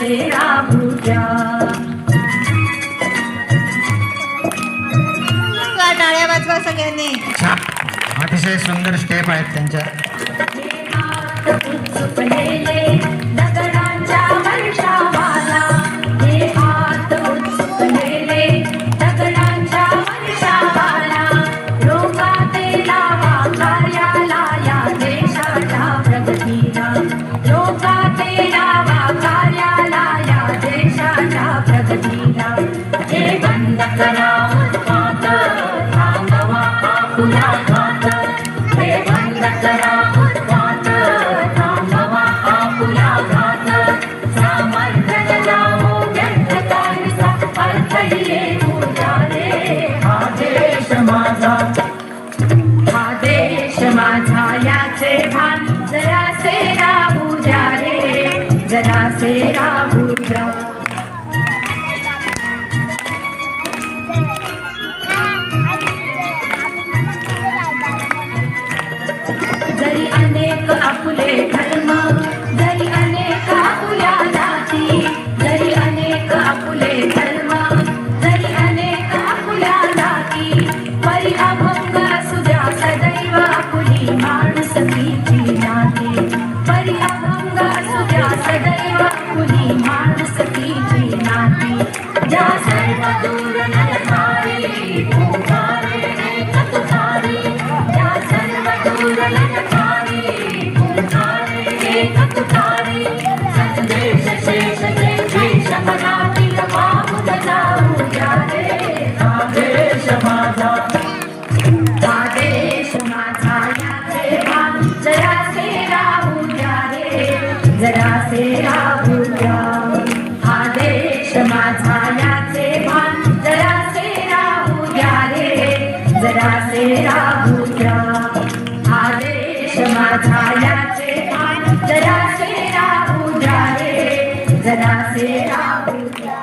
याचे राहू द्या. टाळ्या वाजवा सगळ्यांनी. अतिशय सुंदर स्टेप आहेत त्यांच्या. उत्सुकलेले दगडांच्या वर्षावाला, हे हात उत्सुकलेले दगडांच्या वर्षावाला, लोकाते लावा कार्याला या देशाच्या प्रगतीला, लोकाते लावा कार्याला या देशाच्या प्रगतीला. हे बंद करा उत्पात, थांबवा आपुला घात, हे बंद करा उत्पात, थांबवा आपुला घात. सामर्थ्य जाओ व्यर्थ काहीसा, अर्थ येऊ द्या रे. हा देश माझा, हा देश माझा याचे भान जरासे राहू द्या रे, जरासे राहू द्या. जरी अनेक आपुले धर्म, जरी अनेक आपुल्या जाती, जरी अनेक आपुले धर्म, जरी अनेक आपुल्या जाती, परी अभंग असू द्या सदैव आपुली माणुसकीची नाती, परी अभंग असू द्या सदैव आपुली माणुसकीची नाती. ज्या सर्व दूर नरकारी पुकारे एक तुझारी, ज्या सर्व दूर नरकारी पुकारे एक तुझारी, संदेश शेष ते देश मनातील पाहून जाऊ द्या रे. हा देश माझा, हा देश माझा याचे भान जरासे राहू द्या रे, जरासे राहू द्या. हा देश माझा याचे भान जरासे राहू द्या रे, जरासे राहू द्या. हा देश माझा याचे भान जरासे राहू द्या रे, जरासे राहू द्या.